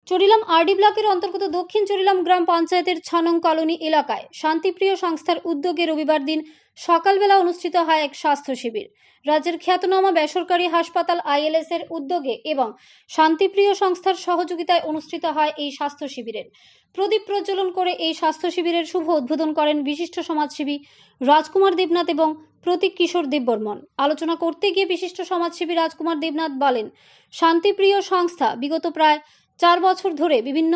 Charilam RD ব্লকের অন্তর্গত দক্ষিণ চরিলাম গ্রাম পঞ্চায়েতের ৬ নং কলোনি এলাকায় শান্তিপ্রিয় সংস্থার উদ্যোগে রবিবার দিন সকালবেলা অনুষ্ঠিত হয় এক স্বাস্থ্য শিবির। রাজ্যের খ্যাতনামা বেসরকারি হাসপাতাল আইএলএস এর উদ্যোগে এবং শান্তিপ্রিয় সংস্থার সহযোগিতায় অনুষ্ঠিত হয় এই স্বাস্থ্য শিবিরের। প্রদীপ প্রজ্বলন করে এই স্বাস্থ্য শিবিরের শুভ উদ্বোধন করেন বিশিষ্ট সমাজসেবী রাজকুমার দেবনাথ এবং প্রতীক কিশোর দেববর্মন। আলোচনা করতে গিয়ে বিশিষ্ট সমাজসেবী রাজকুমার দেবনাথ বলেন, শান্তিপ্রিয় সংস্থা বিগত প্রায় ৪ বছর ধরে বিভিন্ন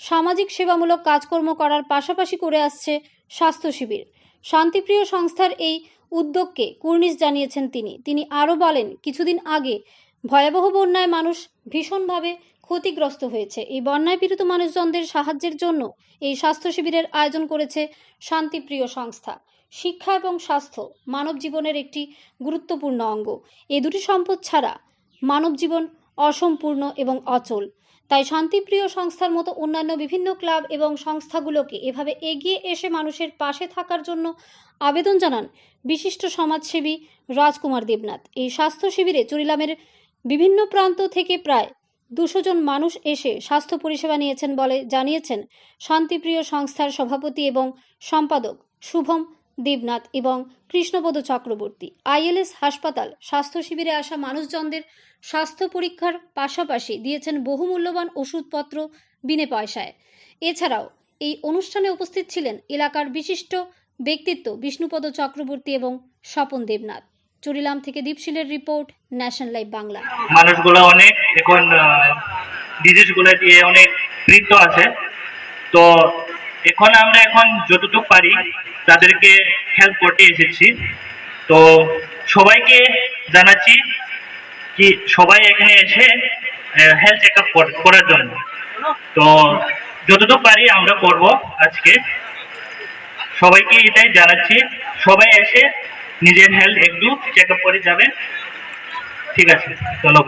সামাজিক সেবামূলক কাজকর্ম করার পাশাপাশি করে আসছে স্বাস্থ্য শিবির। শান্তিপ্রিয় সংস্থার এই উদ্যোগকে কুর্নিশ জানিয়েছেন তিনি আরও বলেন, কিছুদিন আগে ভয়াবহ বন্যায় মানুষ ভীষণভাবে ক্ষতিগ্রস্ত হয়েছে। এই বন্যায় পীড়িত মানুষজনদের সাহায্যের জন্য এই স্বাস্থ্য শিবিরের আয়োজন করেছে শান্তিপ্রিয় সংস্থা। শিক্ষা এবং স্বাস্থ্য মানব জীবনের একটি গুরুত্বপূর্ণ অঙ্গ। এই দুটি সম্পদ ছাড়া মানব জীবন অসম্পূর্ণ এবং অচল। তাই শান্তিপ্রিয় সংস্থার মতো অন্যান্য বিভিন্ন ক্লাব এবং সংস্থাগুলোকে এভাবে এগিয়ে এসে মানুষের পাশে থাকার জন্য আবেদন জানান বিশিষ্ট সমাজসেবী রাজকুমার দেবনাথ। এই স্বাস্থ্য শিবিরে চরিলামের বিভিন্ন প্রান্ত থেকে প্রায় 200 জন মানুষ এসে স্বাস্থ্য পরিষেবা নিয়েছেন বলে জানিয়েছেন শান্তিপ্রিয় সংস্থার সভাপতি এবং সম্পাদক শুভম দেবনাথ এবং কৃষ্ণপদ চক্রবর্তী। আইএলএস হাসপাতাল স্বাস্থ্য শিবিরে আসা মানুষজনদের স্বাস্থ্য পরীক্ষার পাশাপাশি দিয়েছেন বহুমূল্যবান ওষুধপত্র বিনে পয়সায়। এছাড়াও এই অনুষ্ঠানে উপস্থিত ছিলেন এলাকার বিশিষ্ট ব্যক্তিত্ব বিষ্ণুপদ চক্রবর্তী এবং স্বপন দেবনাথ। চরিলাম থেকে দীপশিলের রিপোর্ট, ন্যাশনাল লাইভ বাংলা। মানুষগুলো অনেক এখন ডিজিজগুলো দিয়ে অনেক মৃত্যু আছে, তো আমরা যতটুকু পারি তাদেরকে হেল্প করতে এসেছি। তো সবাইকে জানাচ্ছি কি সবাই এখানে এসে হেলথ চেক আপ করার জন্য। তো যতটুকু পারি আমরা করব আজকে। সবাইকে এটাই জানাচ্ছি, সবাই এসে নিজের হেলথ একটু চেক আপ করে যাবেন। ঠিক আছে, ধন্যবাদ।